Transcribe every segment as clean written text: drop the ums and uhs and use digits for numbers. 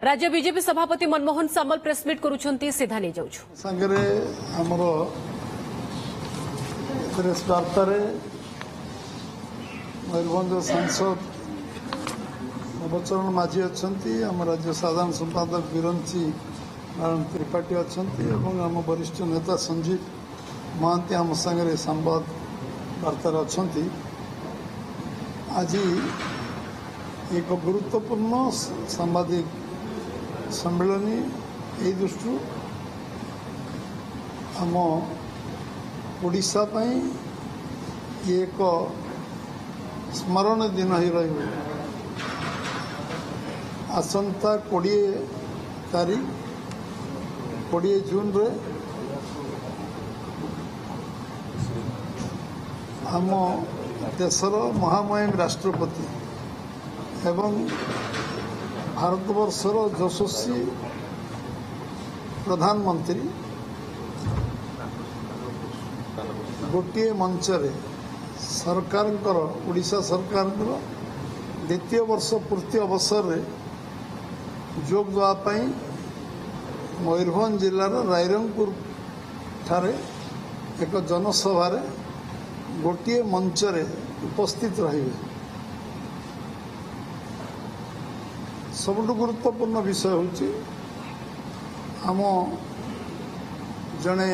राज्य बीजेपी सभापति मनमोहन सामल प्रेसमिट करुछंती सीधा नहीं जाउछु संगरे हमरो प्रेस वार्ता रे मयूरभंज सांसद नवचरण माझी अच्छी आम राज्य साधारण संपादक बिरंची नारायण त्रिपाठी अच्छा और आम वरिष्ठ नेता संजीव महांती आम सागर संवाद वार्तार अच्छा आज एक गुरुत्वपूर्ण सांबादिक सम्मेलनी यही दृष्टि आम ओडिशा पई ये एक स्मरण दिन ही रही आसंता 20 तारीख 20 जून रे आम देशर महामहिम राष्ट्रपति एवं भारतवर्षर यशस्वी प्रधानमंत्री गोटे मंचरे सरकार ओडिशा सरकार द्वितीय वर्ष पूर्ति अवसर रे जोग देवाई मयूरभंज जिलार रायरंगपुर ठारे एक जनसभा गोटे मंचरे उपस्थित रहिबे। सबुठ गुरुत्वपूर्ण विषय होची आम जने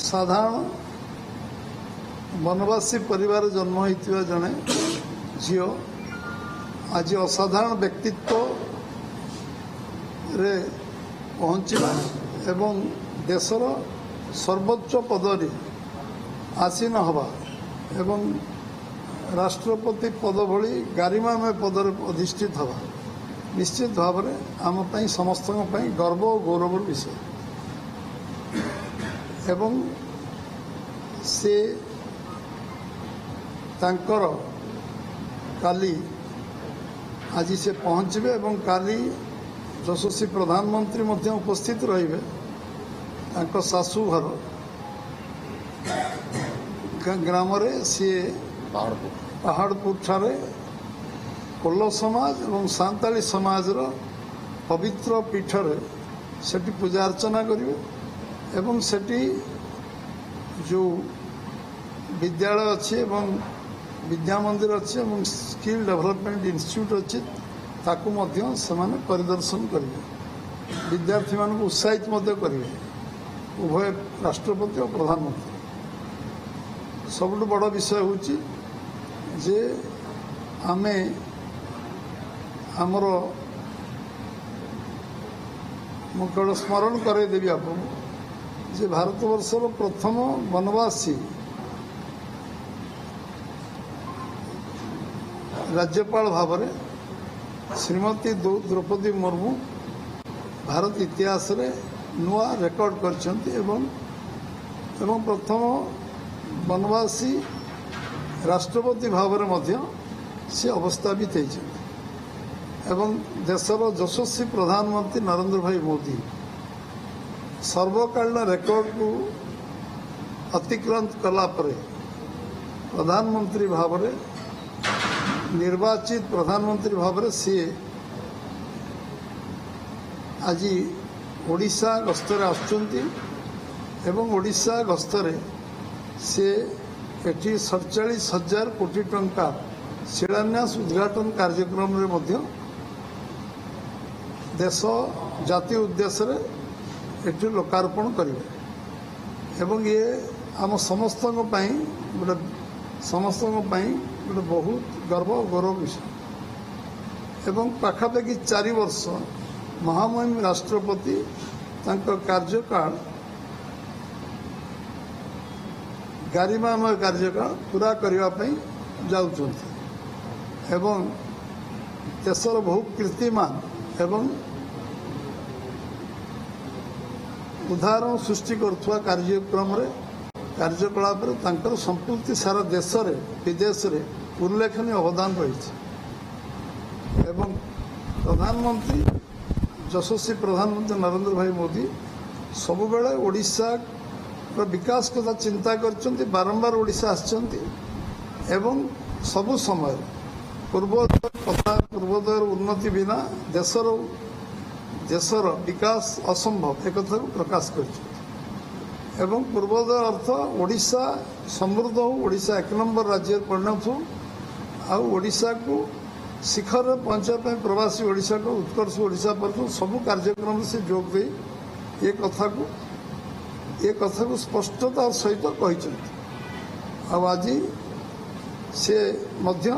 साधारण वनवासी परिवार जन्म होइतिबा जने झियो आज असाधारण व्यक्तित्व रे पहुँचवा एवं देशर सर्वोच्च पदरी आसीन हवा एवं राष्ट्रपति पद भली गारिमामय पदर अधिष्ठित हवा निश्चित भाव में आम पई समस्त गर्व और गौरव विषय एवं से तांकर काली आज से पहुँचे एवं काली यशस्वी प्रधानमंत्री मध्य उपस्थित रहिबे तांको सासू घर ग्राम रे सी पहाड़पुर ठारे कोल्लो समाज और सांताली समाज रो पवित्र पीठरे सेठी पूजा अर्चना करिवे एवं सेठी जो विद्यालय अच्छे एवं विद्या मंदिर अच्छे एवं स्किल डेवलपमेंट इंस्टीट्यूट अच्छे ताकू मध्य समाने परिदर्शन करिवे विद्यार्थी मानक उत्साहित मध्य करिवे उभय राष्ट्रपति और प्रधानमंत्री। सबुठ बड़ विषय होची जे आमे आमर मु केवल स्मरण करदेवी आप जे भारतवर्षर प्रथम वनवासी राज्यपाल भाव में श्रीमती द्रौपदी मुर्मू भारत इतिहास रे नुआ रेकर्ड करछंती एवं प्रथम वनवासी राष्ट्रपति भाव में मध्य से अवस्थापित एवं देशर यशस्वी प्रधानमंत्री नरेंद्र भाई मोदी सर्वकालीन रेकर्ड को अतिक्रांत कला परे प्रधानमंत्री भाव में निर्वाचित प्रधानमंत्री भाव में सी आज ओडिशा गस्तर आसुचंती एवं ओडिशा गस्तर से एटी 47,000 कोटी टंका शिलान्यास उद्घाटन कार्यक्रम रे मध्य देश जातीय उद्देश्य रे एटी लोकार्पण करिवे एवं ये आम समस्त गोटे बहुत गर्व और गौरव विषय एवं पाखापाखि 4 वर्ष महामहिम राष्ट्रपति तांको कार्यकाल गारिमामय कार्यकाल पूरा करने जाउछंती एवं देशर बहु कीर्तिमान एवं उदाहरण सृष्टि करुवा कार्यक्रम रे कार्यकलाप रे संपूर्ति सारा देश रे विदेश रे उल्लेखनीय अवदान रही एवं प्रधानमंत्री यशस्वी प्रधानमंत्री नरेंद्र भाई मोदी सबु बेले ओडिशा विकास कथा चिंता करछंती बारंबार ओडिशा आछंती एवं सबु समय पूर्वोत्तर कथा ପୂର୍ବୋଦୟର ଉନ୍ନତି ବିନା ଦେଶର ବିକାଶ ଅସମ୍ଭବ ଏକଥା ପ୍ରକାଶ କରିଛନ୍ତି ଏବଂ ପୂର୍ବୋଦୟ ଅର୍ଥ ଓଡ଼ିଶା ସମୃଦ୍ଧ ହେଉ, ଓଡ଼ିଶା 1 ନମ୍ବର ରାଜ୍ୟରେ ପରିଣତ ହେଉ, ଆଉ ଓଡ଼ିଶାକୁ ଶିଖରରେ ପହଞ୍ଚିବା ପାଇଁ ପ୍ରବାସୀ ଓଡ଼ିଶାକୁ ଉତ୍କର୍ଷ ଓଡ଼ିଶା ପର୍ଯ୍ୟନ୍ତ ସବୁ କାର୍ଯ୍ୟକ୍ରମରେ ସେ ଯୋଗ ଦେଇ ଏ କଥାକୁ ସ୍ପଷ୍ଟତାର ସହିତ କହିଛନ୍ତି। ଆଉ ଆଜି ସେ ମଧ୍ୟ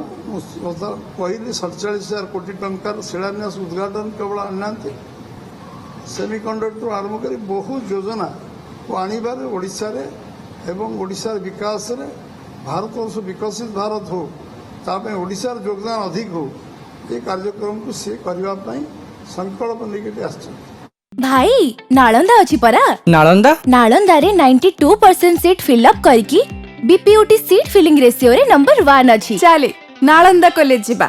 କହିଲି 47,000 କୋଟି ଟଙ୍କାର ଶିଳାନ୍ୟାସ ଉଦ୍ଘାଟନ କେବଳ ଆଣିନାହାନ୍ତି, ସେମିକଣ୍ଡକ୍ଟର ଆରମ୍ଭ କରି ବହୁ ଯୋଜନାକୁ ଆଣିବାରେ ଓଡ଼ିଶାରେ ଏବଂ ଓଡ଼ିଶାର ବିକାଶରେ ଭାରତବର୍ଷ ବିକଶିତ ଭାରତ ହେଉ, ତା ପାଇଁ ଓଡ଼ିଶାର ଯୋଗଦାନ ଅଧିକ ହେଉ, ଏ କାର୍ଯ୍ୟକ୍ରମକୁ ସେ କରିବା ପାଇଁ ସଂକଳ୍ପ ନେଇକି ଆସିଛନ୍ତି। भाई नालंदा अछि परा नालंदा रे 92% सीट फिल अप करकी बीपीयूटी सीट फिलिंग रेशियो रे नंबर 1 अछि। चले नालंदा कॉलेज जीवा।